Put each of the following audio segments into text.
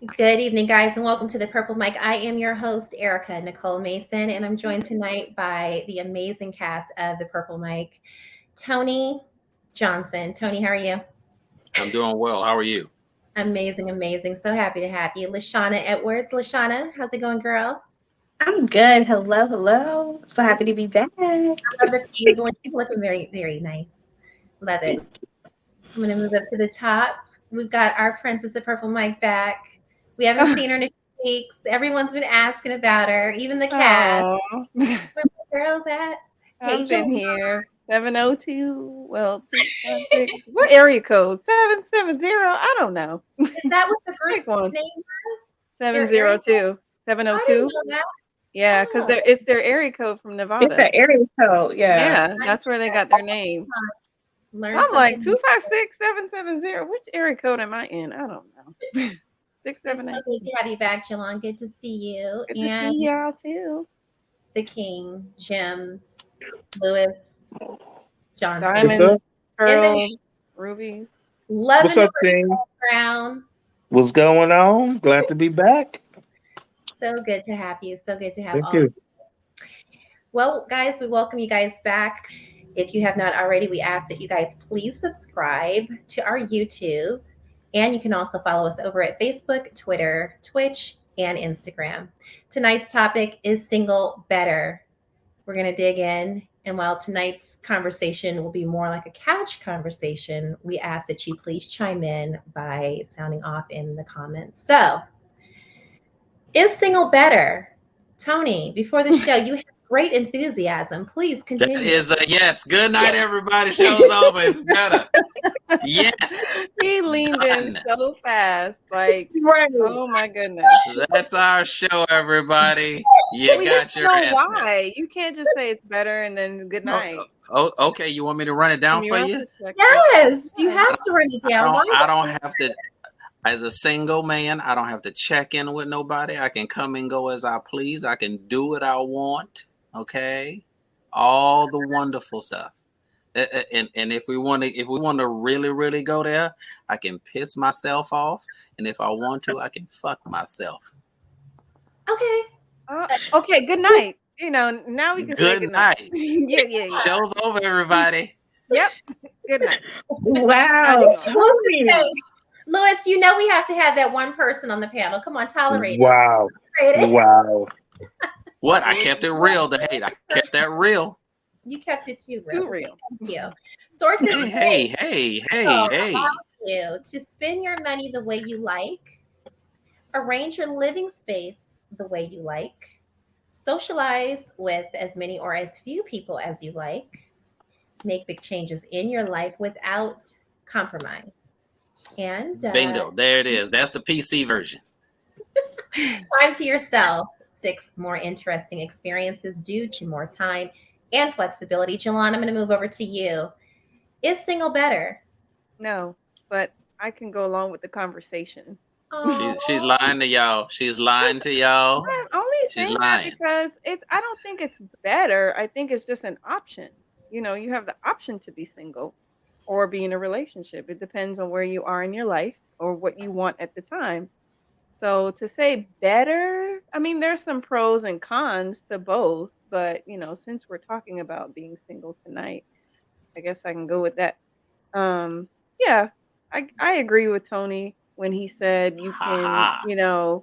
Good evening, guys, and welcome to the Purple Mic. I am your host, Erica Nichole Mason, and I'm joined tonight by the amazing cast of the Purple Mic. Tony Johnson. Tony, how are you? I'm doing well. How are you? Amazing, amazing. So happy to have you. LaShonna Edwards. LaShonna, how's it going, girl? I'm good. Hello, hello. So happy to be back. I love the paisley. Looking very, very nice. Love it. I'm going to move up to the top. We've got our Princess of Purple Mic back. We haven't seen her in a few weeks. Everyone's been asking about her, even the cast. Where the girls at? Hey, I've been here. 702. Well, 256. What area code? 770. I don't know. Is that what the group one. name was? 702. 702. Yeah, because it's their area code from Nevada. It's their area code. Yeah, that's where they got their name. I'm like 256 770. Which area code am I in? I don't know. 678. It's so good to have you back, Jolon. Good to see you. Good to see y'all too. The King, Gems, Lewis, Johnson. Diamonds, pearls, rubies. What's up, team? Brown. What's going on? Glad to be back. So good to have you. So good to have Thank all you. of you. Well, guys, we welcome you guys back. If you have not already, we ask that you guys please subscribe to our YouTube. And you can also follow us over at Facebook, Twitter, Twitch, and Instagram. Tonight's topic is single better. We're going to dig in. And while tonight's conversation will be more like a couch conversation, we ask that you please chime in by sounding off in the comments. So, is single better? Tony, before the show, you have great enthusiasm. Please continue. That is a yes. Good night, everybody. Show's over. It's better. Yes. He leaned in so fast. Like, oh my goodness. That's our show, everybody. You we got your answer. Why? You can't just say it's better and then good night. Oh, okay. You want me to run it down for you? Yes, you have to run it down. I don't have to. As a single man, I don't have to check in with nobody. I can come and go as I please. I can do what I want. Okay, all the wonderful stuff. And if we want to really go there, I can piss myself off. And if I want to, I can fuck myself. Okay. Okay. Good night. Now we can say good night. Yeah. Show's over, everybody. Yep. Good night. Wow. Lewis, we have to have that one person on the panel. Come on, tolerate wow. it. Wow. What? I kept it real, I kept that real. You kept it too real. Thank you. Sources. Hey. You to spend your money the way you like, arrange your living space the way you like, socialize with as many or as few people as you like, make big changes in your life without compromise. And bingo, there it is. That's the PC version. Time to yourself. 6 more interesting experiences due to more time and flexibility. Jolon, I'm going to move over to you. Is single better? No, but I can go along with the conversation. She's lying to y'all. She's lying to y'all. I'm only saying that because I don't think it's better. I think it's just an option. You have the option to be single or be in a relationship. It depends on where you are in your life or what you want at the time. So to say better, I mean, there's some pros and cons to both, but since we're talking about being single tonight, I guess I can go with that. Yeah, I agree with Tony when he said you can,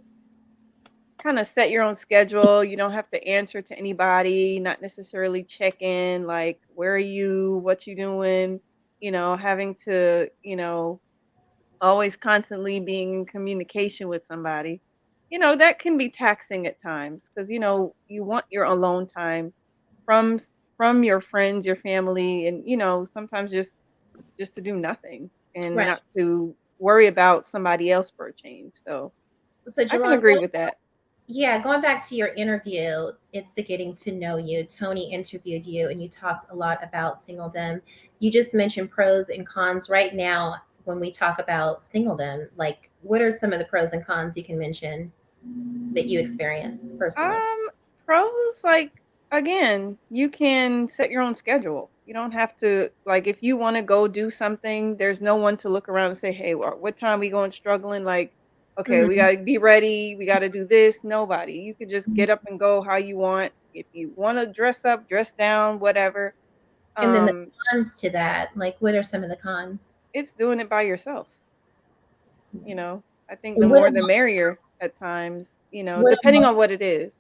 kind of set your own schedule. You don't have to answer to anybody, not necessarily check in, like, where are you, what you doing, having to, always constantly being in communication with somebody, that can be taxing at times because, you want your alone time from your friends, your family, and, sometimes just to do nothing and not to worry about somebody else for a change. So I can agree with that. Yeah, going back to your interview, it's the getting to know you. Tony interviewed you and you talked a lot about singledom. You just mentioned pros and cons right now. When we talk about singledom, like, what are some of the pros and cons you can mention that you experience personally? Pros, like, again, you can set your own schedule. You don't have to, like, if you want to go do something, there's no one to look around and say, hey, what time we going struggling? Like, okay, we gotta be ready, we gotta do this. Nobody. You could just get up and go how you want. If you want to dress up, dress down, whatever. And then the cons to that, like what are some of the cons? It's doing it by yourself. You know, I think the more the merrier at times, you know, depending on what it is.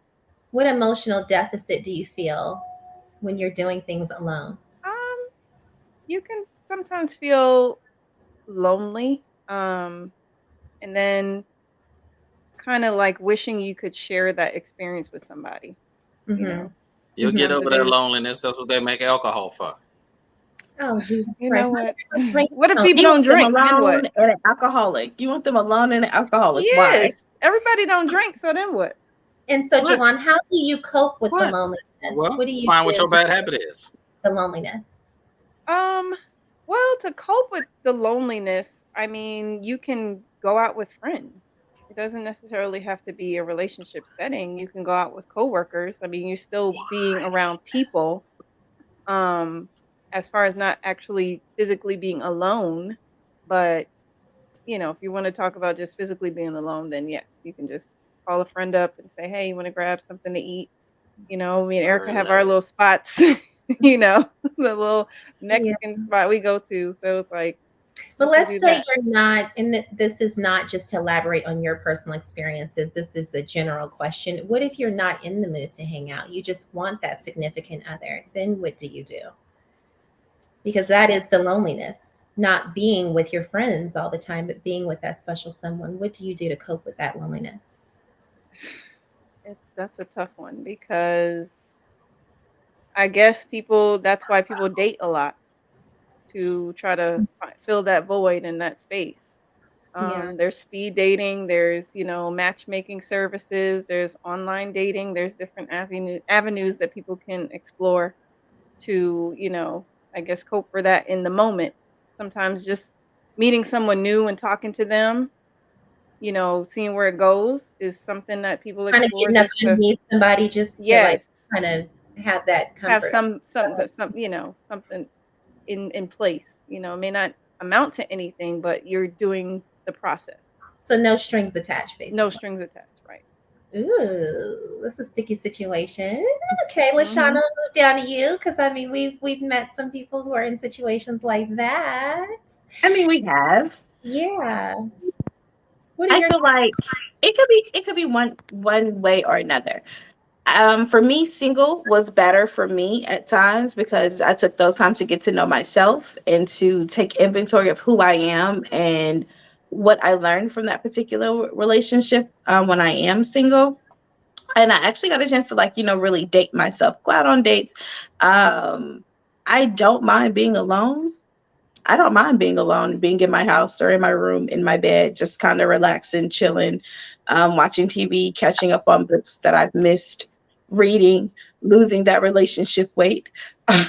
What emotional deficit do you feel when you're doing things alone? You can sometimes feel lonely, and then kind of like wishing you could share that experience with somebody. You know, you'll get over that loneliness. That's what they make alcohol for. Oh, Jesus you Christ. know what? What if people don't drink? Then what? And an alcoholic. You want them alone and an alcoholic. Yes. Why? Everybody don't drink, so then what? And so, Jolon, how do you cope with the loneliness? Well, what do you find do what your bad habit is. The loneliness. Well, to cope with the loneliness, I mean, you can go out with friends. It doesn't necessarily have to be a relationship setting. You can go out with coworkers. I mean, you're still being around people. As far as not actually physically being alone, but you know, if you want to talk about just physically being alone, then yes, you can just call a friend up and say, "Hey, you want to grab something to eat?" You know, me and Erica have our little spots. You know, the little Mexican spot we go to. So it's like, but let's say you're not, and this is not just to elaborate on your personal experiences. This is a general question. What if you're not in the mood to hang out? You just want that significant other. Then what do you do? Because that is the loneliness, not being with your friends all the time, but being with that special someone. What do you do to cope with that loneliness? That's a tough one, because I guess that's why people date a lot, to try to fill that void in that space. There's speed dating, there's, you know, matchmaking services, there's online dating, there's different avenues that people can explore to, you know, I guess cope for that in the moment. Sometimes just meeting someone new and talking to them, you know, seeing where it goes is something that people explore. Kind of getting up and meet somebody just to like kind of have that comfort. Have some you know, something in place. You know, it may not amount to anything, but you're doing the process. So no strings attached, basically. No strings attached, right. Ooh, this is a sticky situation. Okay, LaShonna, move down to you, because I mean we've met some people who are in situations like that. I mean, we have. Yeah. I feel like it could be one way or another. For me, single was better for me at times, because I took those times to get to know myself and to take inventory of who I am and what I learned from that particular relationship when I am single. And I actually got a chance to, like, you know, really date myself, go out on dates. I don't mind being alone. I don't mind being alone, being in my house or in my room, in my bed, just kind of relaxing, chilling, watching TV, catching up on books that I've missed, reading, losing that relationship weight. You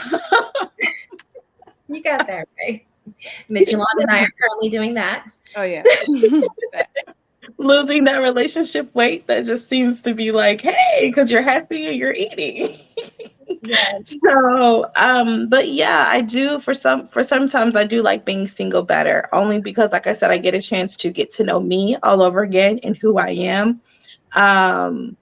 got that right. Jolon and I are currently doing that. Oh, yeah. Losing that relationship weight that just seems to be like, hey, because you're happy and you're eating. Yes. So, but yeah, I do for sometimes I do like being single better, only because, like I said, I get a chance to get to know me all over again and who I am. And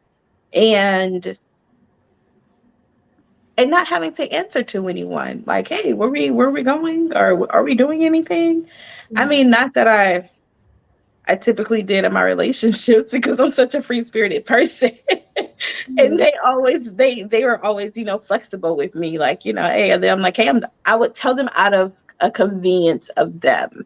not having to answer to anyone like, hey, where we going, or are we doing anything? Mm-hmm. I mean, not that I typically did in my relationships, because I'm such a free-spirited person. And they were always, you know, flexible with me, like, you know, hey, and then I'm like, hey, I would tell them out of a convenience of them,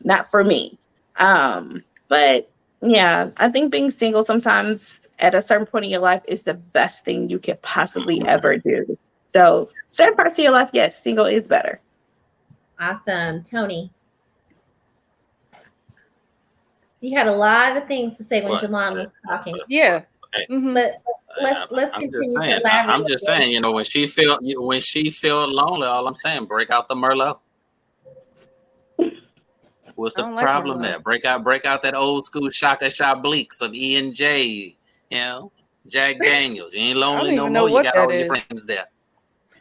not for me. But yeah, I think being single sometimes at a certain point in your life is the best thing you could possibly ever do. So certain parts of your life, yes, single is better. Awesome. Tony, you had a lot of things to say when Jolon was talking. Yeah. Mm-hmm. Let's continue to elaborate. I'm just saying, you know, when she felt lonely, all I'm saying, break out the Merlot. What's the problem there? Break out that old school Shaka Chablis, some E&J, you know, Jack Daniels. You ain't lonely no more. You got all your friends there.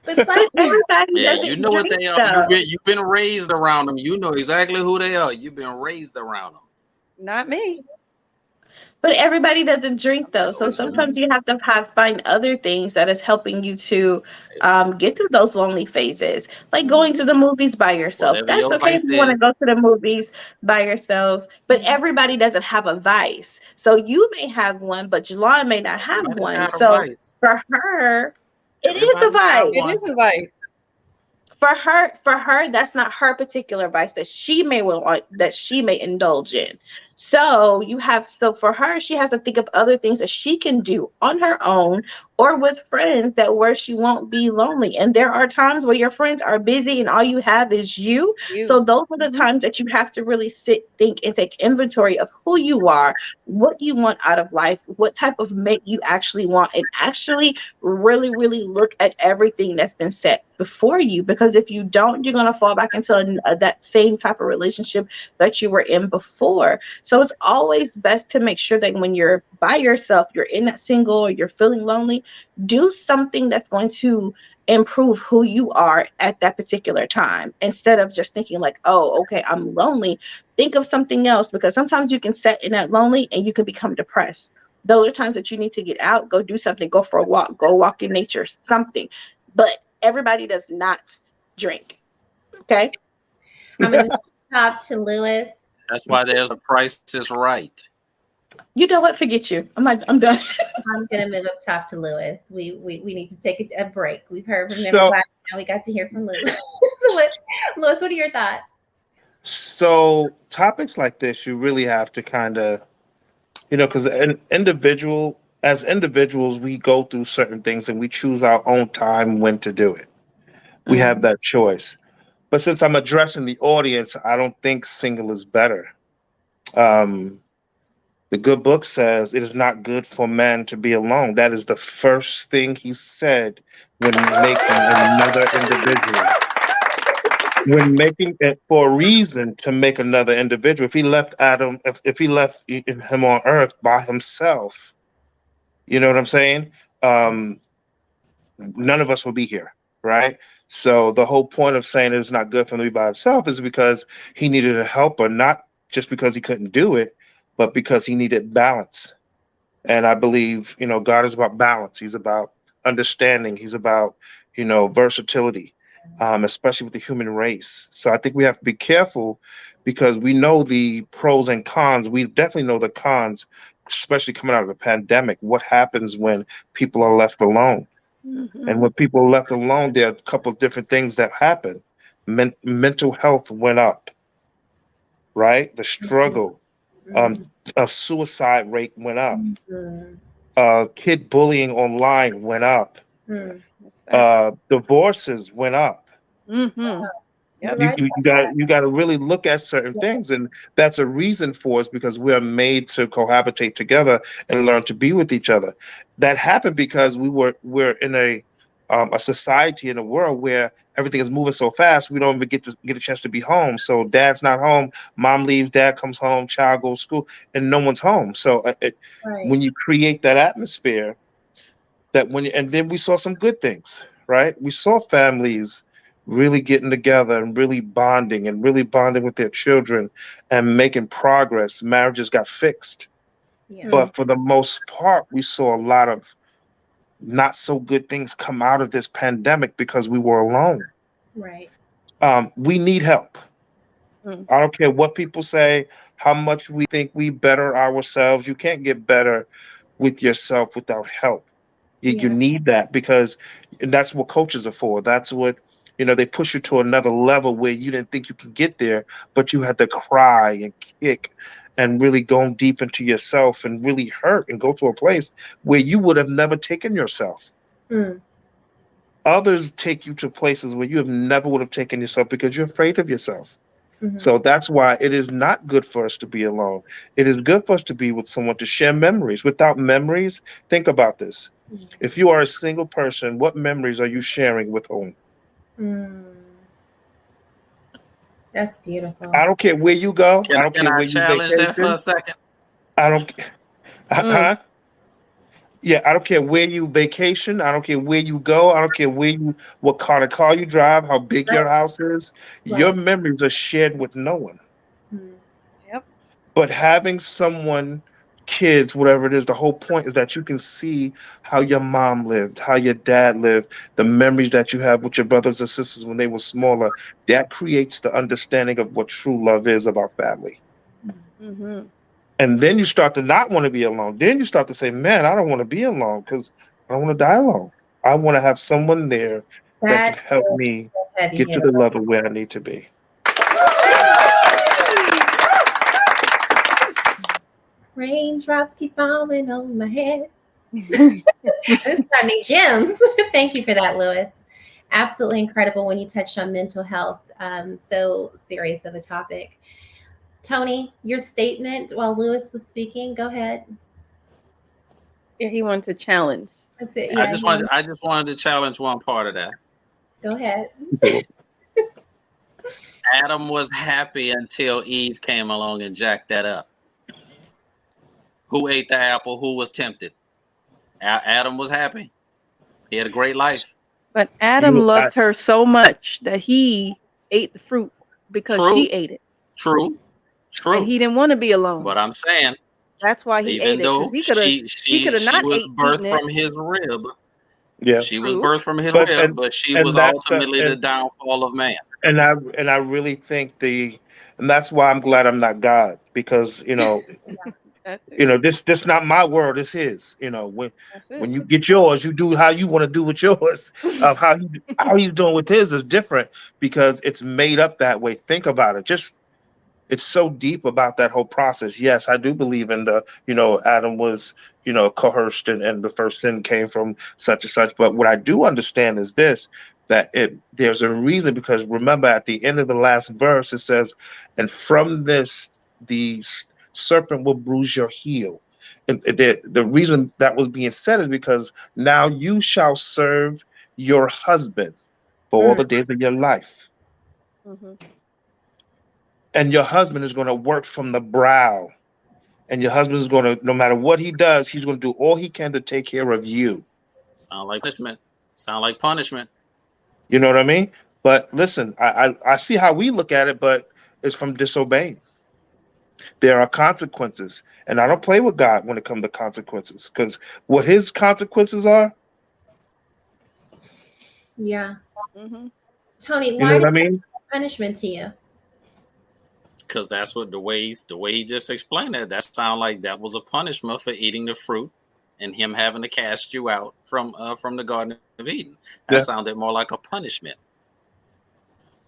But yeah, you know what they are. You've been raised around them. You know exactly who they are. You've been raised around them. Not me. But everybody doesn't drink though, so sometimes you have to find other things that is helping you to get through those lonely phases, like going to the movies by yourself. Whatever That's your okay if vice you want to is. go to the movies by yourself, but everybody doesn't have a vice. So you may have one, but Jolon may not have Everybody's one. got a So vice. for her, it is a Everybody's got vice. It one. is a vice. For her, that's not her particular vice that she may want, that she may indulge in. So for her, she has to think of other things that she can do on her own or with friends, that where she won't be lonely. And there are times where your friends are busy and all you have is you. You. So those are the times that you have to really sit, think, and take inventory of who you are, what you want out of life, what type of mate you actually want, and actually really, really look at everything that's been set before you. Because if you don't, you're going to fall back into that same type of relationship that you were in before. So it's always best to make sure that when you're by yourself, you're in that single, or you're feeling lonely, do something that's going to improve who you are at that particular time, instead of just thinking like, oh, okay, I'm lonely. Think of something else, because sometimes you can sit in that lonely and you can become depressed. Those are times that you need to get out, go do something, go for a walk, go walk in nature, something. But everybody does not drink. Okay. I'm gonna move top to Lewis. That's why there's a Price is Right. You know what? Forget you. I'm done. I'm gonna move up top to Lewis. We need to take a break. We've heard from So- everybody. Now we got to hear from Lewis. So Lewis, what are your thoughts? So topics like this, you really have to kind of, because as individuals, we go through certain things and we choose our own time when to do it. We have that choice. But since I'm addressing the audience, I don't think single is better. The good book says it is not good for man to be alone. That is the first thing he said when making another individual. When making it for a reason to make another individual. If he left Adam, if he left him on earth by himself, you know what I'm saying? None of us will be here, right? So the whole point of saying it's not good for him to be by himself is because he needed a helper, not just because he couldn't do it, but because he needed balance. And I believe, God is about balance. He's about understanding. He's about, versatility, especially with the human race. So I think we have to be careful, because we know the pros and cons. We definitely know the cons, especially coming out of a pandemic. What happens when people are left alone? And when people are left alone, there are a couple of different things that happen. Mental health went up, right? The struggle, of suicide rate went up. Kid bullying online went up. Divorces went up. Yep. You got to really look at certain things, and that's a reason for us, because we are made to cohabitate together and learn to be with each other. That happened because we're in a society, in a world where everything is moving so fast, we don't even get a chance to be home. So dad's not home, mom leaves, dad comes home, child goes to school, and no one's home. So when you create that atmosphere, and then we saw some good things, right? We saw families really getting together and really bonding with their children and making progress. Marriages got fixed. Yeah. But for the most part, we saw a lot of not so good things come out of this pandemic because we were alone. Right. We need help. I don't care what people say, how much we think we better ourselves. You can't get better with yourself without help. You need that, because that's what coaches are for. That's what, they push you to another level where you didn't think you could get there, but you had to cry and kick and really go deep into yourself and really hurt and go to a place where you would have never taken yourself. Others take you to places where you have never would have taken yourself because you're afraid of yourself. So that's why it is not good for us to be alone. It is good for us to be with someone, to share memories. Without memories, think about this. If you are a single person, what memories are you sharing with whom? That's beautiful. I don't care where you go. I don't Can care I where you challenge that for vacation. a second? I don't. Huh? Yeah, I don't care where you vacation. I don't care where you go. I don't care what kind of car you drive, how big your house is. Your memories are shared with no one. Yep. But having someone kids, whatever it is. The whole point is that you can see how your mom lived, how your dad lived, the memories that you have with your brothers and sisters when they were smaller. That creates the understanding of what true love is of our family. Mm-hmm. And then you start to not want to be alone. Then you start to say, man, I don't want to be alone because I don't want to die alone. I want to have someone there that can That help is me a heavy get to hitter. the level where I need to be. Raindrops keep falling on my head. This Sunday gems. Thank you for that, Lewis. Absolutely incredible when you touched on mental health. So serious of a topic. Tony, your statement while Lewis was speaking. Go ahead. Yeah, he wanted to challenge. That's it. I Yeah, just wanted to challenge one part of that. go ahead. Adam was happy until Eve came along and jacked that up. Who ate the apple? Who was tempted? Adam was happy. He had a great life. But Adam loved her so much that he ate the fruit because she ate it. True. And he didn't want to be alone. But I'm saying, that's why he ate it. Even though she was birthed from his rib. Yeah, she was birthed from his rib, but she was ultimately the downfall of man. And I really think and that's why I'm glad I'm not God, because this not my world, it's his. When you get yours, you do how you want to do with yours. How he's doing with his is different because it's made up that way. Think about it. It's so deep about that whole process. Yes, I do believe in Adam was, coerced and the first sin came from such and such. But what I do understand is this, that there's a reason, because remember at the end of the last verse, it says, and from this, the serpent will bruise your heel. And the reason that was being said is because now you shall serve your husband for all the days of your life. Mm-hmm. And your husband is going to work from the brow. And your husband is going to, no matter what he does, he's going to do all he can to take care of you. Sound like punishment. Sound like punishment. You know what I mean? But listen, I see how we look at it, but it's from disobeying. There are consequences. And I don't play with God when it comes to consequences, because what his consequences are. Yeah. Mm-hmm. Tony, why is that punishment to you? Because that's what the way he just explained it. That sounded like that was a punishment for eating the fruit and him having to cast you out from the Garden of Eden. That sounded more like a punishment.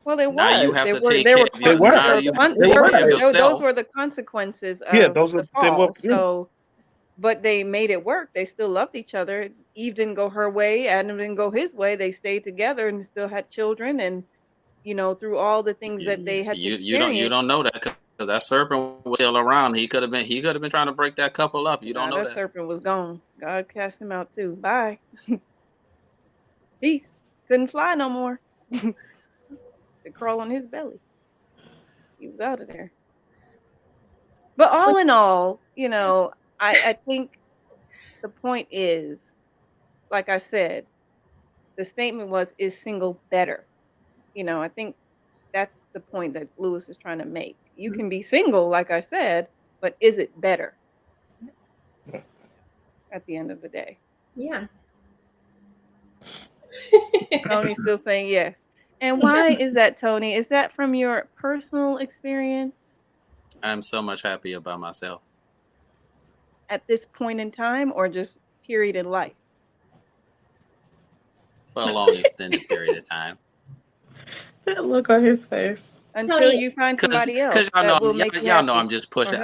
Well, it now was. You have to take care of yourself. Those were the consequences of the fall. So, but they made it work. They still loved each other. Eve didn't go her way. Adam didn't go his way. They stayed together and still had children. And through all the things that they had to experience. You don't know that because that serpent was still around. He could have been trying to break that couple up. You don't know that. Serpent was gone. God cast him out too. Bye. Peace. Couldn't fly no more. They crawl on his belly. He was out of there. But all in all, I think the point is, like I said, the statement was, is single better? I think that's the point that Lewis is trying to make. You can be single, like I said, but is it better? At the end of the day. Yeah. Tony's still saying yes. And why is that, Tony? Is that from your personal experience? I'm so much happier about myself. At this point in time, or just period in life? For a long extended period of time. That look on his face. Until you find somebody else. Because y'all know I'm just pushing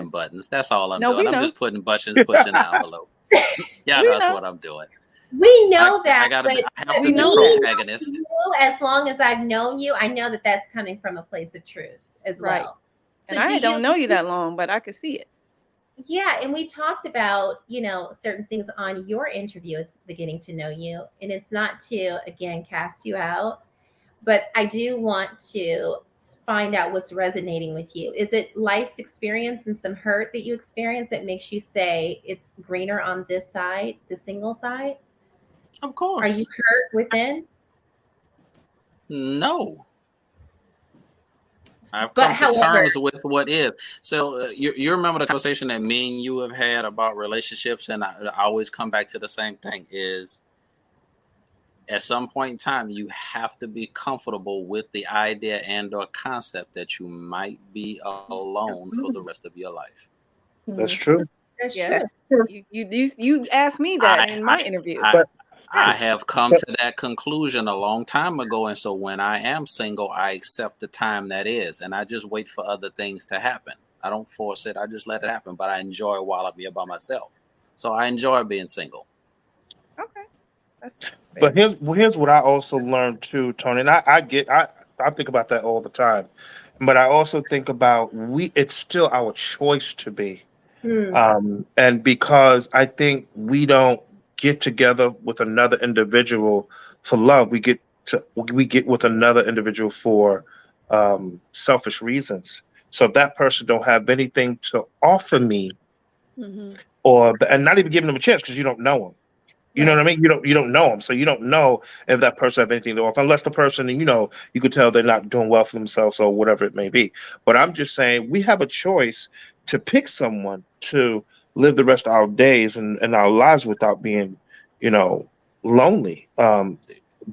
buttons. That's all I'm doing. I'm just pushing buttons, pushing the envelope. Yeah, that's what I'm doing. We know that. I have to be the protagonist. As long as I've known you, I know that that's coming from a place of truth as well. So and I don't know you that long, but I could see it. Yeah, and we talked about, certain things on your interview. It's the getting to know you, and it's not to, again, cast you out, but I do want to find out what's resonating with you. Is it life's experience and some hurt that you experience that makes you say it's greener on this side, the single side? Of course. Are you hurt within? No. I've But come to however, terms with what is. So you remember the conversation that me and you have had about relationships, and I always come back to the same thing: is at some point in time you have to be comfortable with the idea and/or concept that you might be alone for the rest of your life. That's true. that's Yes. true. You asked me that in my interview. But I have come to that conclusion a long time ago, and so when I am single, I accept the time that is, and I just wait for other things to happen. I don't force it; I just let it happen. But I enjoy it while I'm here by myself. So I enjoy being single. Okay. That's but fair. here's what I also learned too, Tony. And I think about that all the time. But I also think about it's still our choice to be. And because I think we don't get together with another individual for love, we get with another individual for selfish reasons. So if that person don't have anything to offer me, Mm-hmm. and not even giving them a chance because you don't know them. You know Right. what I mean? You don't know them, so you don't know if that person have anything to offer, unless the person you could tell they're not doing well for themselves or whatever it may be. But I'm just saying we have a choice to pick someone to live the rest of our days and our lives without being, lonely.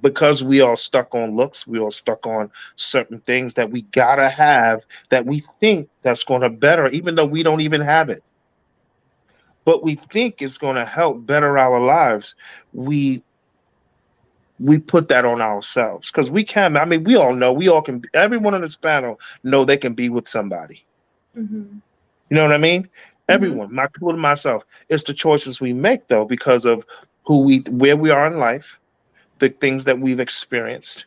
Because we all stuck on looks, we all stuck on certain things that we gotta have that we think that's going to better, even though we don't even have it but we think it's going to help better our lives. We put that on ourselves because we can. I mean, we all know. We all can. Everyone on this panel know they can be with somebody. Mm-hmm. You know what I mean? Mm-hmm. Everyone, including myself. It's the choices we make though, because of where we are in life, the things that we've experienced.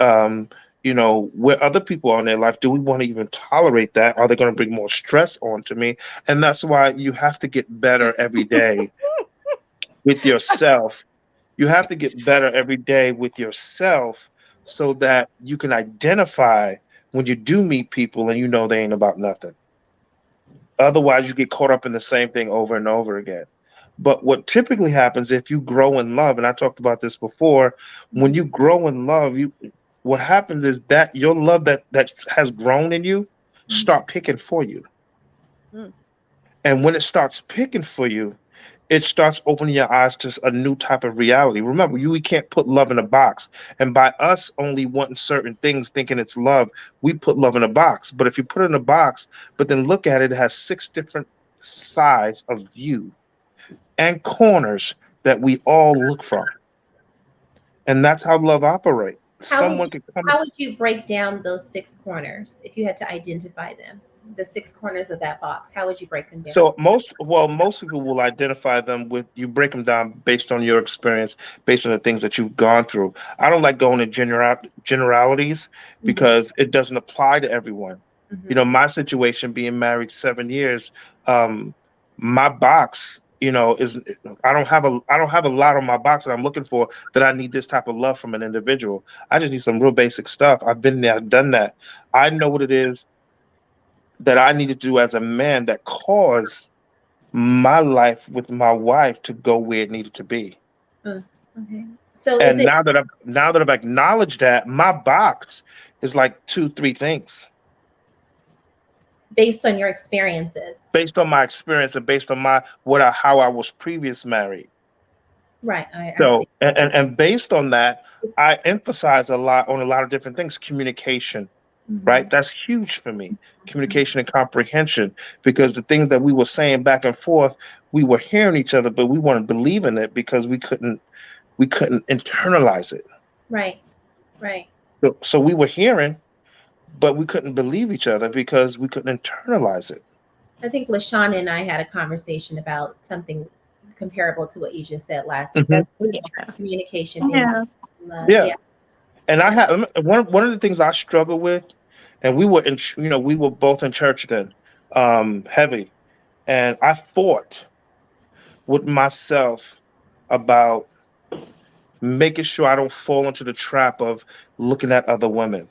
Um, where other people are in their life, do we want to even tolerate that? Are they going to bring more stress onto me? And that's why you have to get better every day with yourself. You have to get better every day with yourself so that you can identify when you do meet people and they ain't about nothing. Otherwise, you get caught up in the same thing over and over again. But what typically happens if you grow in love, and I talked about this before, when you grow in love, what happens is that your love that has grown in you start picking for you. Mm. And when it starts picking for you, it starts opening your eyes to a new type of reality. Remember, we can't put love in a box. And by us only wanting certain things, thinking it's love, we put love in a box. But if you put it in a box, but then look at it, it has 6 different sides of view and corners that we all look from. And that's how love operates. Someone could come. How would you break down those 6 corners if you had to identify them? The 6 corners of that box. How would you break them down? So most people will identify them with you break them down based on your experience, based on the things that you've gone through. I don't like going to generalities because it doesn't apply to everyone. My situation being married 7 years, my box, is I don't have a lot on my box that I'm looking for that I need this type of love from an individual. I just need some real basic stuff. I've been there, done that. I know what it is that I need to do as a man that caused my life with my wife to go where it needed to be. Okay. So And now that I've acknowledged that, my box is like 2-3 things based on your experiences? based on my experience and based on how I was previous married. Right. I So see. and based on that, I emphasize a lot on a lot of different things. Communication, right? That's huge for me. Communication and comprehension, because the things that we were saying back and forth, we were hearing each other, but we weren't believing it because we couldn't internalize it. Right. Right. So we were hearing, but we couldn't believe each other because we couldn't internalize it. I think LaShonna and I had a conversation about something comparable to what you just said last week. That's communication. Yeah. Yeah. And I have one of the things I struggle with, and we were we were both in church then, heavy, and I fought with myself about making sure I don't fall into the trap of looking at other women,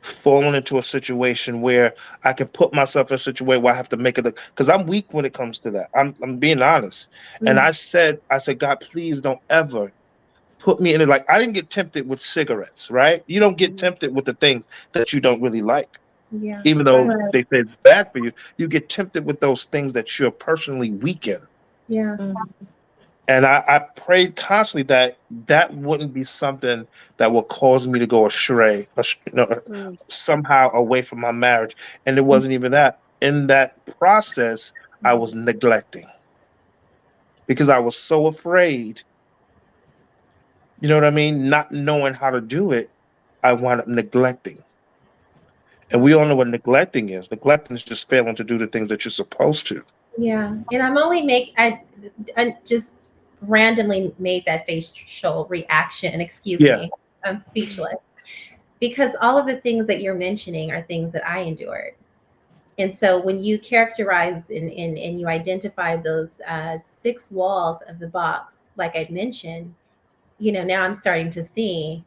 falling into a situation where I can put myself in a situation where I have to make it, because I'm weak when it comes to that. I'm being honest. And I said, God, please don't ever put me in it. Like, I didn't get tempted with cigarettes, right? You don't get tempted with the things that you don't really like. Yeah. Even though they say it's bad for you, you get tempted with those things that you're personally weak in. Yeah. And I prayed constantly that that wouldn't be something that would cause me to go astray, somehow away from my marriage. And it wasn't even that. In that process, I was neglecting because I was so afraid, you know what I mean? Not knowing how to do it, I wound up neglecting. And we all know what neglecting is. Neglecting is just failing to do the things that you're supposed to. Yeah. And I just randomly made that facial reaction. Excuse Yeah. me. I'm speechless. Because all of the things that you're mentioning are things that I endured. And so when you characterize and you identify those 6 walls of the box, like I'd mentioned, now I'm starting to see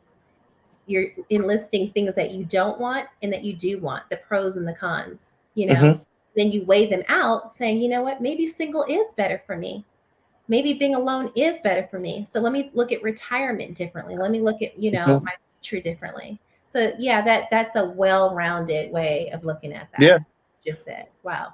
you're enlisting things that you don't want and that you do want, the pros and the cons, Then you weigh them out saying, you know what, maybe single is better for me. Maybe being alone is better for me. So let me look at retirement differently. Let me look at, my future differently. So yeah, that's a well-rounded way of looking at that. Yeah. Just said, wow.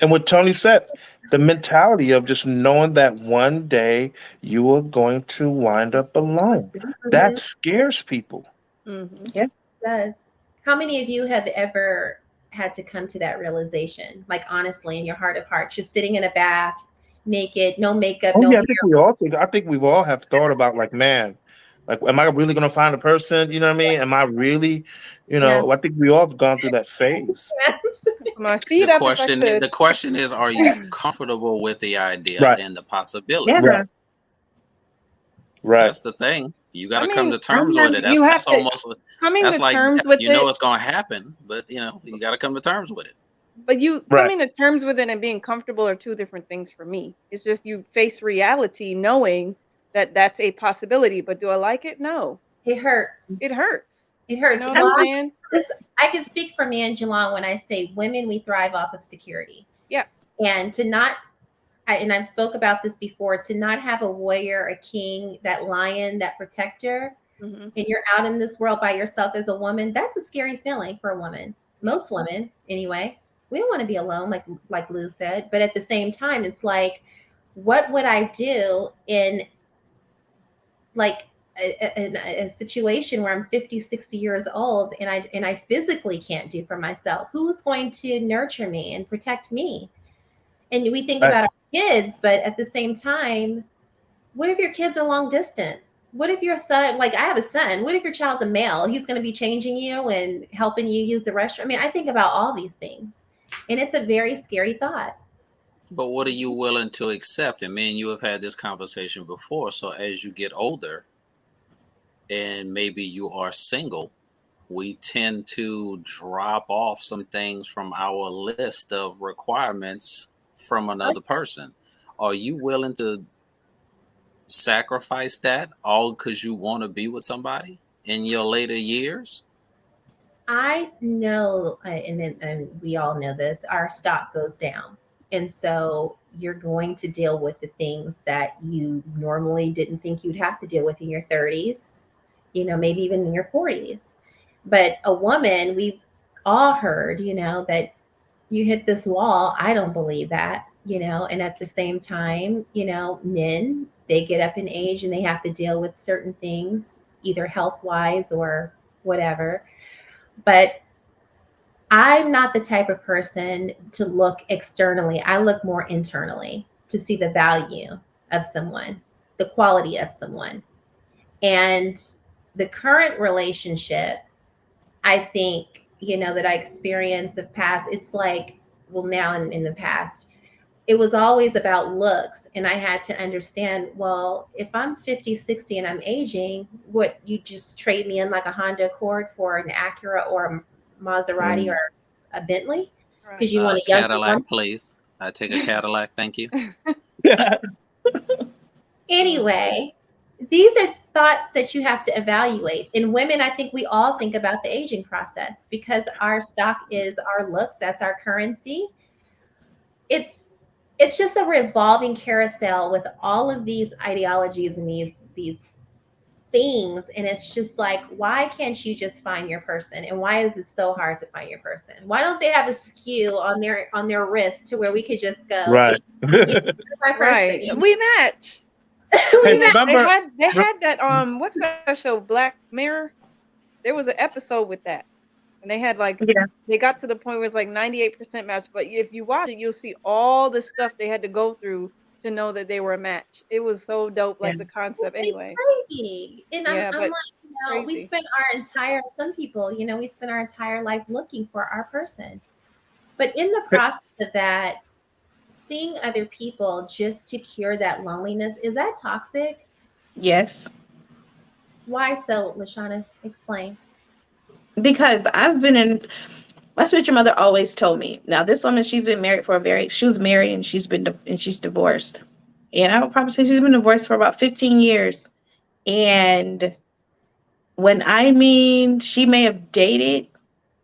And what Tony said, the mentality of just knowing that one day you are going to wind up alone, that scares people. Yeah, it does. How many of you have ever had to come to that realization, like honestly, in your heart of hearts, just sitting in a bath, naked, no makeup, Oh no yeah, hair? I think we've all have thought about like, man, like, am I really going to find a person? You know what I mean? Am I really, Yeah. I think we all have gone through that phase. My feet up if I could. The question is, are you comfortable with the idea Right. and the possibility? yeah. Right. That's the thing. You got to I come mean, to terms with it. you have That's to almost coming that's to like terms death. with You know it. it's going to happen, but you got to come to terms with it. But you Right. coming to terms with it and being comfortable are two different things for me. It's just you face reality knowing that that's a possibility. But do I like it? No. It hurts. It hurts. It hurts. You know what I'm saying? I can speak for me and Jolon when I say women, we thrive off of security. Yeah. And to not, and I've spoke about this before, to not have a warrior, a king, that lion, that protector, and you're out in this world by yourself as a woman, that's a scary feeling for a woman. Most women, anyway. We don't want to be alone, like Lou said. But at the same time, it's like, what would I do in like a situation where I'm 50, 60 years old and I physically can't do for myself? Who's going to nurture me and protect me? And we think about our kids, but at the same time, what if your kids are long distance? What if your son, like I have a son, what if your child's a male? He's going to be changing you and helping you use the restroom. I mean, I think about all these things, and it's a very scary thought. But what are you willing to accept? And me and you have had this conversation before. So as you get older and maybe you are single, we tend to drop off some things from our list of requirements from another person. Are you willing to sacrifice that all because you want to be with somebody in your later years? I know, and we all know this, our stock goes down. And so you're going to deal with the things that you normally didn't think you'd have to deal with in your 30s, maybe even in your 40s. But a woman, we've all heard, that you hit this wall. I don't believe that, and at the same time, men, they get up in age and they have to deal with certain things, either health wise or whatever. But I'm not the type of person to look externally. I look more internally to see the value of someone, the quality of someone. And the current relationship, I think, that I experienced of past, it's like, well, now in the past, it was always about looks. And I had to understand, well, if I'm 50, 60 and I'm aging, what, you just trade me in like a Honda Accord for an Acura or a Maserati or a Bentley? Because you want a young Cadillac, please. I take a Cadillac, thank you. Anyway, these are thoughts that you have to evaluate. In women, I think we all think about the aging process because our stock is our looks. That's our currency. It's just a revolving carousel with all of these ideologies and these things, and it's just like, why can't you just find your person? And why is it so hard to find your person? Why don't they have a SKU on their wrist to where we could just go, Right. you know, my person, Right. you know? We match. We Hey, met. remember? They had that what's that show, Black Mirror? There was an episode with that. And they had like Yeah. they got to the point where it's like 98% match, but if you watch it, you'll see all the stuff they had to go through to know that they were a match. It was so dope, Yeah. like the concept anyway. It's crazy. And Yeah, I'm but like, you know, we crazy. spend our entire, some people, you know, we spend our entire life looking for our person. But in the process of that, seeing other people just to cure that loneliness, is that toxic? Yes. Why so, LaShonna? Explain. Because I've been in, my spiritual mother always told me. Now, this woman, she's been married for she was married and she's divorced. And I would probably say she's been divorced for about 15 years. And when I mean, she may have dated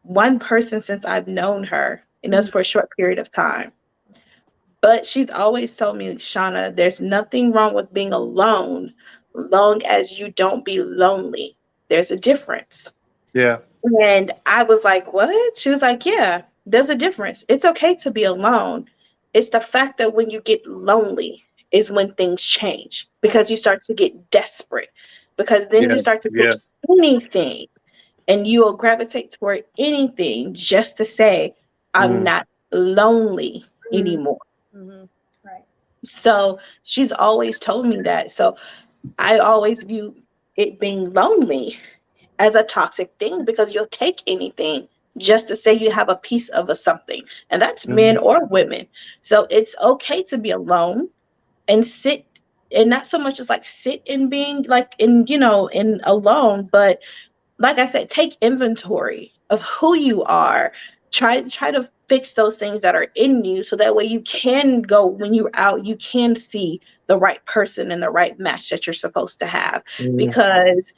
one person since I've known her, and that's for a short period of time. But she's always told me, Shauna, there's nothing wrong with being alone, long as you don't be lonely. There's a difference. Yeah. And I was like, what? She was like, yeah, there's a difference. It's okay to be alone. It's the fact that when you get lonely is when things change, because you start to get desperate, because then Yeah. you start to Yeah. pick anything, and you will gravitate toward anything just to say, I'm not lonely anymore. Mm-hmm. Right. So she's always told me that. So I always view it being lonely as a toxic thing, because you'll take anything just to say you have a piece of a something. And that's men or women. So it's okay to be alone and sit, and not so much as like sit in being like in, in alone, but like I said, take inventory of who you are. Try to fix those things that are in you, so that way you can go, when you're out, you can see the right person and the right match that you're supposed to have. Because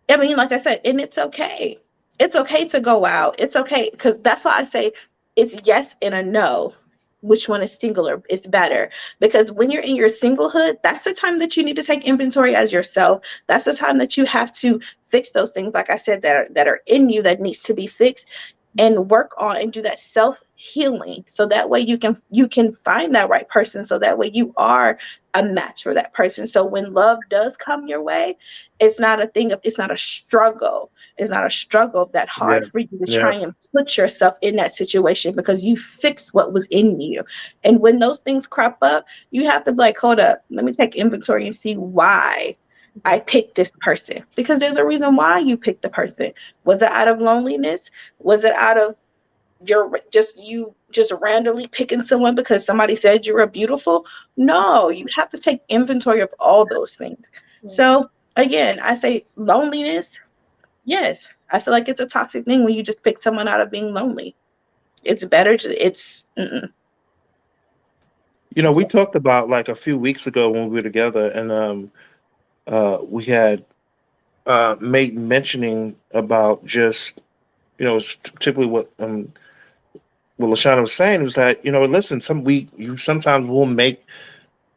I mean, like I said, and it's okay. It's okay to go out. It's okay, because that's why I say it's yes and a no. Which one is singular? It's better, because when you're in your singlehood, that's the time that you need to take inventory as yourself. That's the time that you have to fix those things, like I said, that are in you, that needs to be fixed, and work on and do that self healing, so that way you can find that right person, so that way you are a match for that person. So when love does come your way, it's not a struggle. It's not a struggle that Yeah. hard for you to Yeah. try and put yourself in that situation, because you fixed what was in you. And when those things crop up, you have to be like, hold up, let me take inventory and see why I picked this person, because there's a reason why you picked the person. Was it out of loneliness? Was it out of you just randomly picking someone because somebody said you were beautiful? No, you have to take inventory of all those things. So again, I say loneliness. Yes, I feel like it's a toxic thing when you just pick someone out of being lonely. It's better to it's We talked about like a few weeks ago when we were together, and we had made mentioning about just typically what LaShonna was saying was that listen, you sometimes will make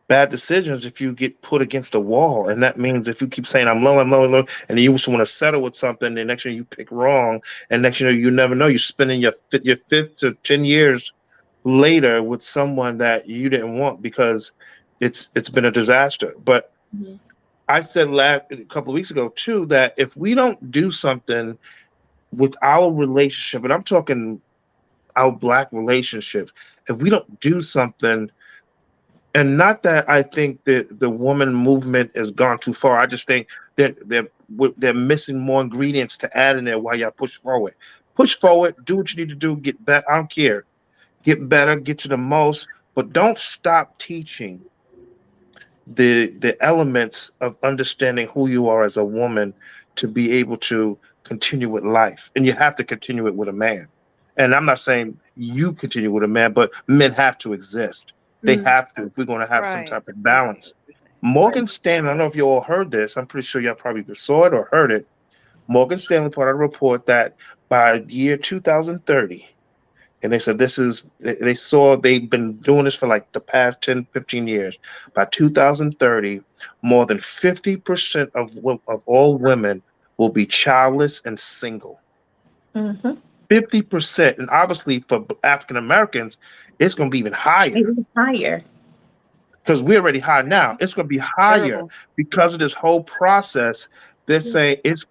bad decisions if you get put against a wall, and that means if you keep saying I'm low, I'm low, I'm low, and then you just want to settle with something, the next year you pick wrong, and next year you never know, you're spending your fifth to 10 years later with someone that you didn't want because it's been a disaster. But I said a couple of weeks ago too that if we don't do something with our relationship, and I'm talking our Black relationships, if we don't do something, and not that I think that the woman movement has gone too far. I just think that they're missing more ingredients to add in there while y'all push forward. Push forward, do what you need to do, get better. I don't care. Get better, get to the most, but don't stop teaching the elements of understanding who you are as a woman to be able to continue with life. And you have to continue it with a man. And I'm not saying you continue with a man, but men have to exist. They have to if we're going to have some Right. type of balance. Morgan Stanley, I don't know if you all heard this. I'm pretty sure y'all probably saw it or heard it. Morgan Stanley put out a report that by the year 2030, And they said they saw they've been doing this for like the past 10, 15 years. By 2030, more than 50% of all women will be childless and single. 50%. And obviously for African Americans, it's going to be even higher. Even higher. Because we're already high now. It's going to be higher Terrible. because of this whole process. They're saying it's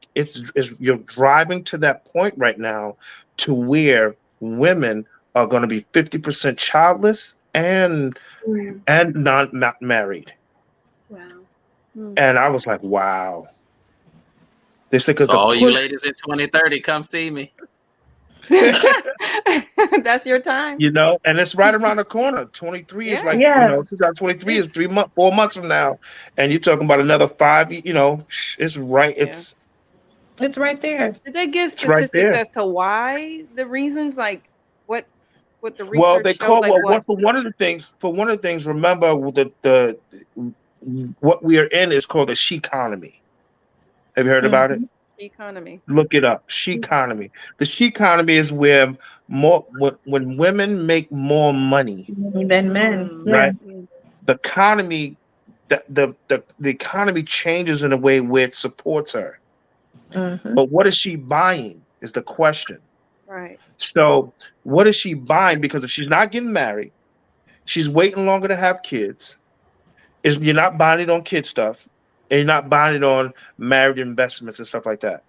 you're driving to that point right now to where women are going to be 50% childless and not married. Wow. And I was like, wow. They said because So all you ladies in 2030, come see me. That's your time. You know, and it's right around the corner. 23 is like, 2023 is 4 months from now. And you're talking about another 5, it's right. It's right there. Did they give right statistics there. as to why the reasons, like what the research Well, they showed? call Like for one of the things. Remember the what we are in is called the she economy. Have you heard about it? Economy. Look it up. She economy. The she economy is where when women make more money than men, right? The economy, the economy changes in a way where it supports her. But what is she buying is the question. Right. So what is she buying? Because if she's not getting married, she's waiting longer to have kids. You're not buying it on kid stuff, and you're not buying it on married investments and stuff like that.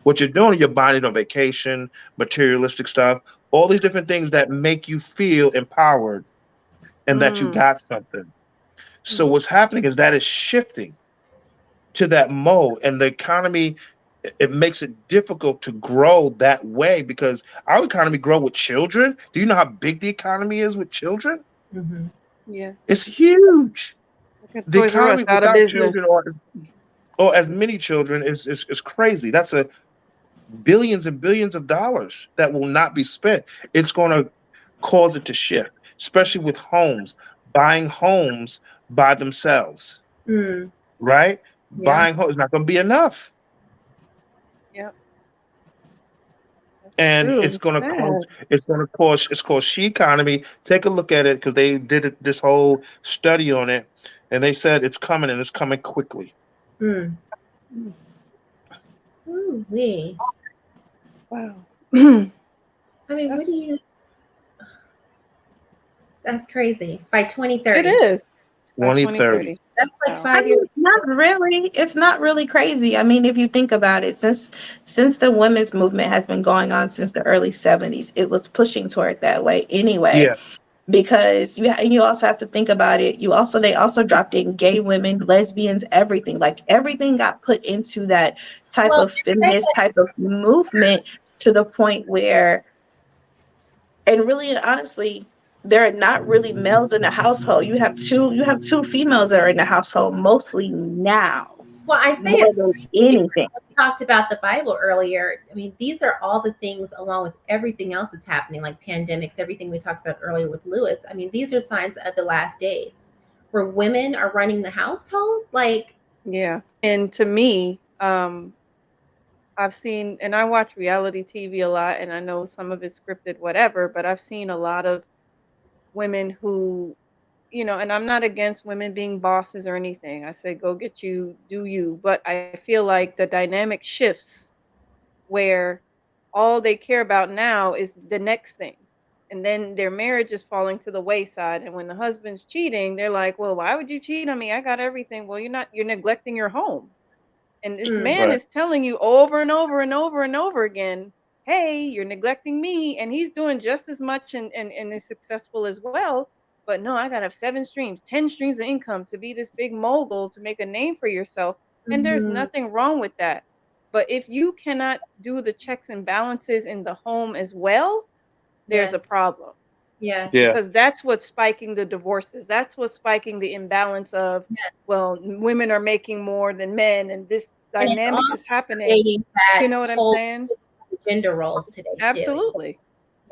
What you're doing, you're buying it on vacation, materialistic stuff, all these different things that make you feel empowered and that you got something. So what's happening is that is shifting to that mode, and the economy, it makes it difficult to grow that way because our economy grow with children. Do you know how big the economy is with children? Yeah, it's huge. The Toys R Us economy out of without business. children or as many children is crazy. That's a billions and billions of dollars that will not be spent. It's going to cause it to shift, especially with homes, buying homes by themselves, right? Buying homes is not going to be enough. Yep. And it's going to cause it's called she economy. Take a look at it because they did this whole study on it, and they said it's coming and it's coming quickly. Ooh-wee. Wow. I mean, what do you? That's crazy. By 2030. It is. 2030. That's like 5 years. Not really. It's not really crazy. I mean, if you think about it, since the women's movement has been going on since the early 70s, it was pushing toward that way anyway. Yeah. Because you also have to think about it. They also dropped in gay women, lesbians, everything. Like everything got put into that type of feminist type of movement to the point where, and really and honestly, there are not really males in the household. You have two females that are in the household mostly now. Well, I say more it's than anything. We talked about the Bible earlier. I mean, these are all the things along with everything else that's happening, like pandemics, everything we talked about earlier with Lewis. I mean, these are signs of the last days where women are running the household. Like, yeah. And to me, I've seen, and I watch reality TV a lot, and I know some of it's scripted, whatever, but I've seen a lot of women who, and I'm not against women being bosses or anything. I say, go get you, do you. But I feel like the dynamic shifts where all they care about now is the next thing. And then their marriage is falling to the wayside. And when the husband's cheating, they're like, well, why would you cheat on me? I got everything. Well, you're neglecting your home. And this man is telling you over and over and over and over again, hey, you're neglecting me. And he's doing just as much and is successful as well. But no, I got to have 7 streams, 10 streams of income to be this big mogul, to make a name for yourself. And there's nothing wrong with that. But if you cannot do the checks and balances in the home as well, there's a problem. Yeah. Because that's what's spiking the divorces. That's what's spiking the imbalance of, well, women are making more than men, and this dynamic is happening. You know what I'm saying? Gender roles today, absolutely. Too.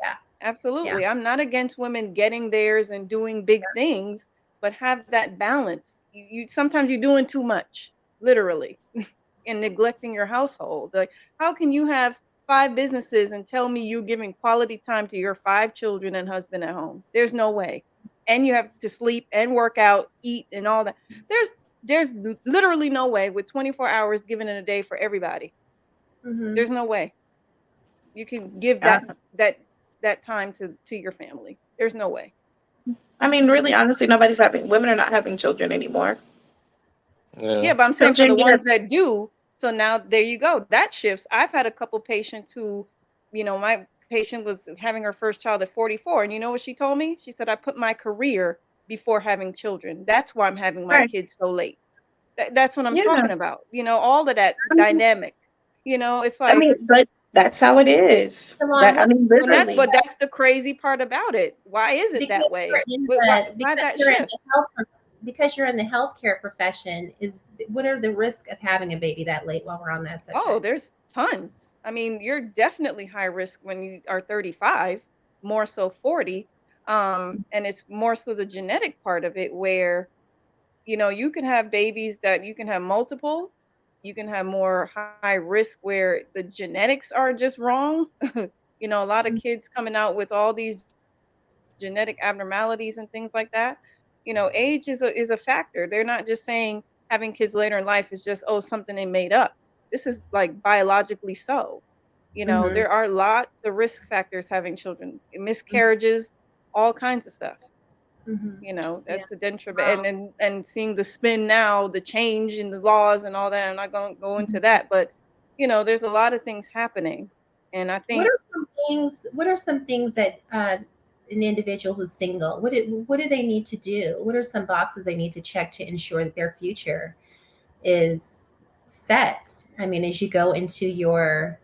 Yeah. Absolutely. Yeah. I'm not against women getting theirs and doing big things, but have that balance. You sometimes you're doing too much, literally, and neglecting your household. Like, how can you have 5 businesses and tell me you're giving quality time to your 5 children and husband at home. There's no way. And you have to sleep and work out, eat, and all that. There's literally no way with 24 hours given in a day for everybody. There's no way you can give that time to your family. There's no way. I mean, really, honestly, women are not having children anymore. Yeah, but I'm saying for the ones that do, so now there you go. That shifts. I've had a couple patients who, my patient was having her first child at 44. And you know what she told me? She said, I put my career before having children. That's why I'm having my kids so late. That's what I'm talking about. All of that dynamic. It's like. But that's how it is. Literally. But that's the crazy part about it. Why is it that way? Because you're in the healthcare profession, what are the risks of having a baby that late while we're on that subject? Oh, there's tons. I mean, you're definitely high risk when you are 35, more so 40. And it's more so the genetic part of it where, you can have babies that you can have multiples. You can have more high risk where the genetics are just wrong. A lot of kids coming out with all these genetic abnormalities and things like that. Age is a factor. They're not just saying having kids later in life is just, something they made up. This is like biologically so. There are lots of risk factors having children, miscarriages, all kinds of stuff. That's a detriment. And seeing the spin now, the change in the laws and all that. I'm not going to go into that, but there's a lot of things happening. And I think what are some things that an individual who's single, what do they need to do? What are some boxes they need to check to ensure that their future is set? I mean, as you go into your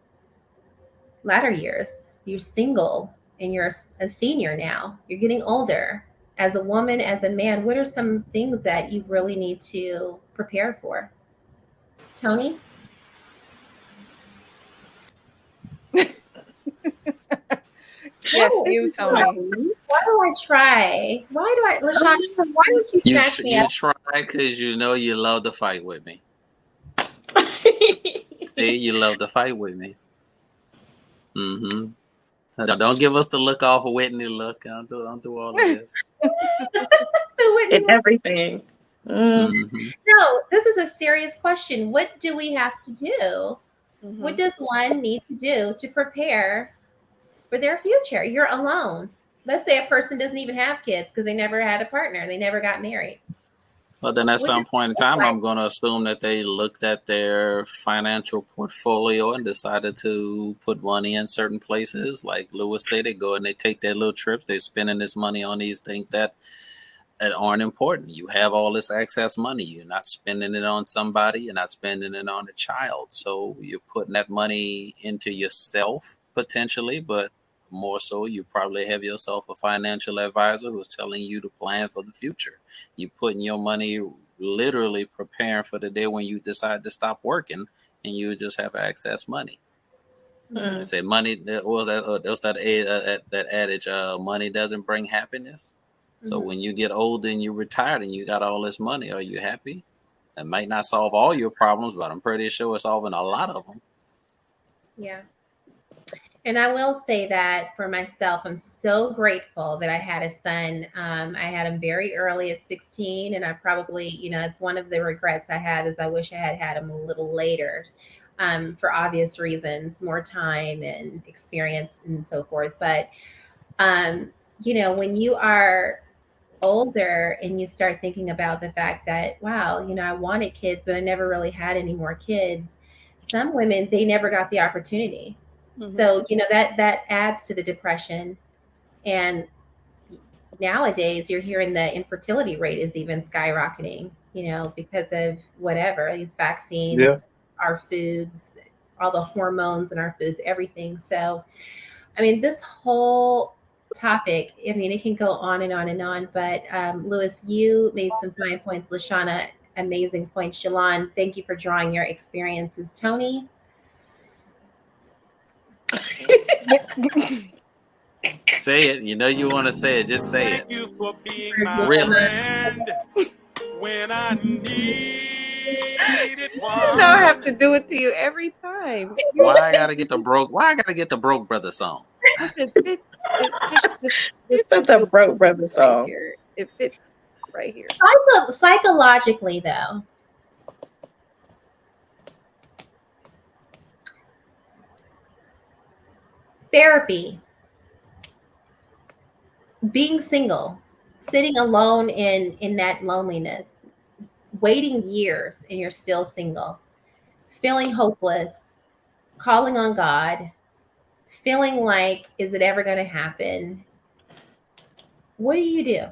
latter years, you're single and you're a senior now, you're getting older. As a woman, as a man, what are some things that you really need to prepare for? Tony? Yes, you tell me. Why do I try? LaShonna, why would you snatch me up? You try because you love to fight with me. See, you love to fight with me. Don't give us the look off of Whitney look. Don't do all of this. And everything. No, this is a serious question. What do we have to do? What does one need to do to prepare for their future? You're alone. Let's say a person doesn't even have kids because they never had a partner. They never got married. Well, then at some point in time, I'm going to assume that they looked at their financial portfolio and decided to put money in certain places. Like Lewis said, they go and they take their little trips. They're spending this money on these things that aren't important. You have all this excess money. You're not spending it on somebody. You're not spending it on a child. So you're putting that money into yourself potentially, but more so, you probably have yourself a financial advisor who's telling you to plan for the future. You're putting your money, literally preparing for the day when you decide to stop working and you just have excess money. They say money, that adage, money doesn't bring happiness. So when you get older and you're retired and you got all this money, are you happy? It might not solve all your problems, but I'm pretty sure it's solving a lot of them. Yeah. And I will say that for myself, I'm so grateful that I had a son. I had him very early at 16, and I probably, it's one of the regrets I have is I wish I had him a little later for obvious reasons, more time and experience and so forth. But, when you are older and you start thinking about the fact that, wow, I wanted kids, but I never really had any more kids. Some women, they never got the opportunity. So, that adds to the depression. And nowadays you're hearing the infertility rate is even skyrocketing, because of whatever, these vaccines, our foods, all the hormones in our foods, everything. So, I mean, this whole topic, it can go on and on and on, but Lewis, you made some fine points. LaShonna, amazing points. Jolon, thank you for drawing your experiences. Tony? Say it. You want to say it. Just say it. Thank you for being my friend when I need know I have to do it to you every time. Why I gotta get the broke? Why I gotta get the Broke Brother song? It fits It's the Broke Brother song. right here. It fits right here. Psychologically, though, therapy, being single, sitting alone in that loneliness, waiting years and you're still single, feeling hopeless, calling on God, feeling like, is it ever going to happen? What do you do?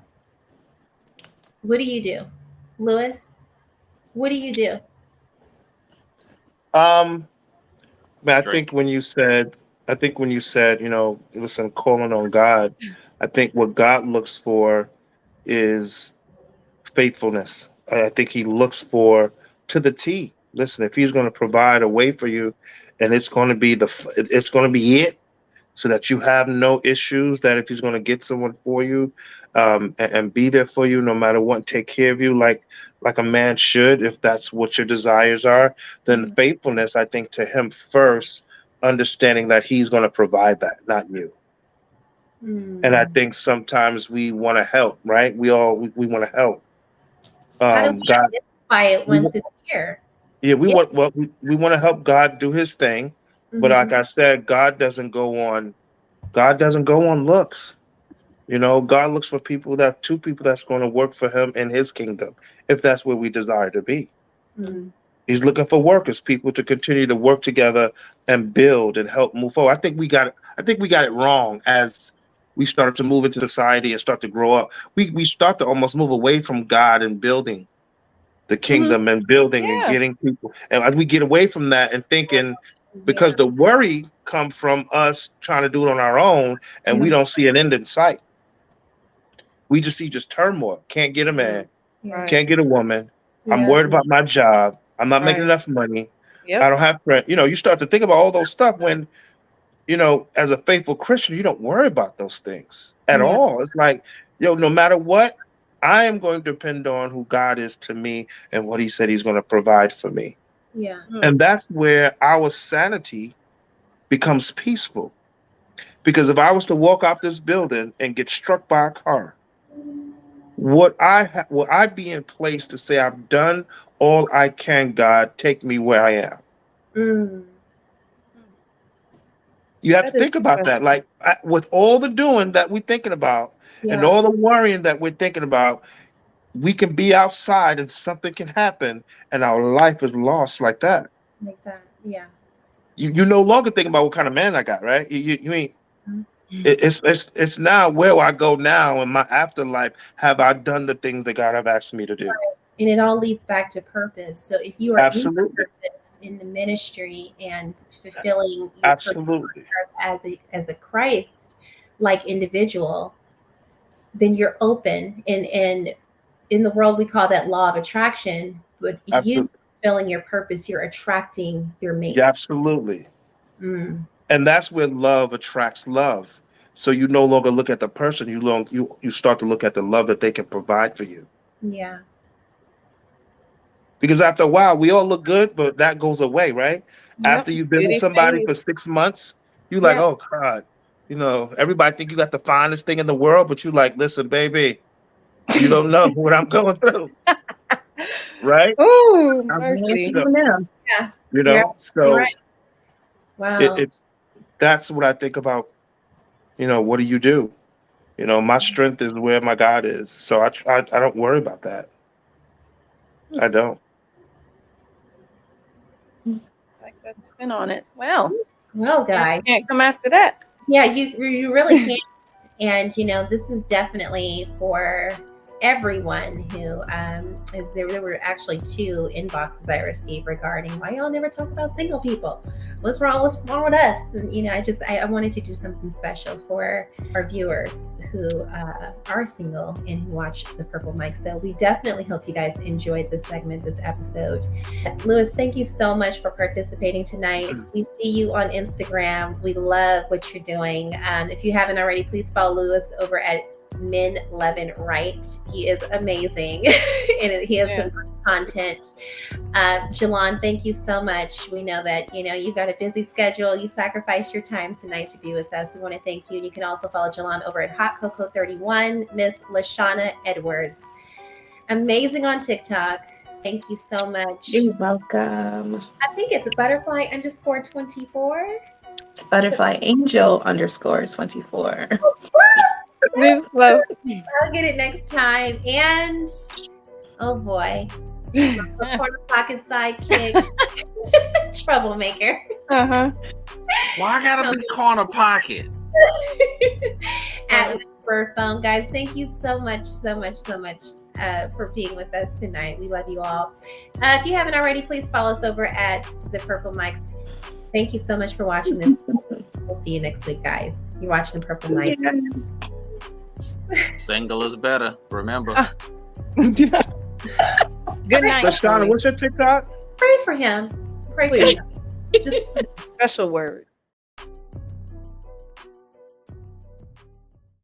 What do you do? Lewis, what do you do? Man, I Drake. think when you said, you know, listen, calling on God, I think what God looks for is faithfulness. I think he looks for to the T. Listen, if he's going to provide a way for you, and it's going to be it, so that you have no issues. That if he's going to get someone for you, and be there for you no matter what, take care of you like a man should, if that's what your desires are, then faithfulness, I think, to him first, understanding that he's going to provide that, not you. And I think sometimes we want to help, right? We want to help. How do we God, identify it once it's here? yeah, we want to help God do his thing, but like I said, God doesn't go on looks. You know, God looks for two people that's going to work for him in his kingdom, if that's where we desire to be. He's looking for workers, people to continue to work together and build and help move forward. I think we got it wrong as we started to move into society and start to grow up. We start to almost move away from God and building the kingdom and building and getting people. And as we get away from that and thinking, because the worry come from us trying to do it on our own, and we don't see an end in sight. We just see turmoil. Can't get a man. Can't get a woman. I'm worried about my job. I'm not making enough money. I don't have friends. You know, you start to think about all those stuff when, you know, as a faithful Christian, you don't worry about those things at all. It's like, yo, no matter what, I am going to depend on who God is to me and what he said he's going to provide for me. Yeah. And that's where our sanity becomes peaceful. Because if I was to walk off this building and get struck by a car, will I be in place to say, I've done all I can, God, take me where I am? You have to think about that. Like, with all the doing that we're thinking about and all the worrying that we're thinking about, we can be outside and something can happen and our life is lost like that. Like that, yeah. You no longer think about what kind of man I got, right? You ain't. It's now, where do I go now in my afterlife? Have I done the things that God have asked me to do? Right. And it all leads back to purpose. So if you are in purpose in the ministry and fulfilling your purpose as a Christ-like individual, then you're open. And in the world, we call that law of attraction. But you fulfilling your purpose, you're attracting your mate. Yeah, absolutely. And that's where love attracts love. So you no longer look at the person, you start to look at the love that they can provide for you. Yeah. Because after a while, we all look good, but that goes away, right? After you've been with somebody for 6 months, you're like, oh God, you know, everybody think you got the finest thing in the world, but you like, listen, baby, you don't know what I'm going through. Right? Oh, mercy. Yeah. You know, so wow. That's what I think about. You know, what do? You know, my strength is where my God is. So I don't worry about that. I don't. Like that spin on it. Well, guys, can't come after that. Yeah, you really can't. And you know, this is definitely for everyone who there were actually 2 inboxes I received regarding why y'all never talk about single people. What's wrong with us? And you know, I wanted to do something special for our viewers who are single and who watch the Purple Mic. So we definitely hope you guys enjoyed this segment, this episode. Lewis, thank you so much for participating tonight. We see you on Instagram. We love what you're doing. If you haven't already, please follow Lewis over at Men Levin Right. He is amazing and he has some content. Jolon, thank you so much. We know that, you've got a busy schedule. You sacrificed your time tonight to be with us. We want to thank you. And you can also follow Jolon over at Hot Cocoa 31, Miss LaShonna Edwards. Amazing on TikTok. Thank you so much. You're welcome. I think it's butterfly_24. Butterfly Angel _24. Moves slow. I'll get it next time. And oh boy, corner pocket sidekick, troublemaker. Uh-huh. Why I gotta be corner pocket? At Whisper Phone, guys. Thank you so much for being with us tonight. We love you all. If you haven't already, please follow us over at The Purple Mic. Thank you so much for watching this. We'll see you next week, guys. You're watching The Purple Mic. Single is better. Remember. Good night. LaShonna, what's your TikTok? Pray for him. Pray for him. Just special word.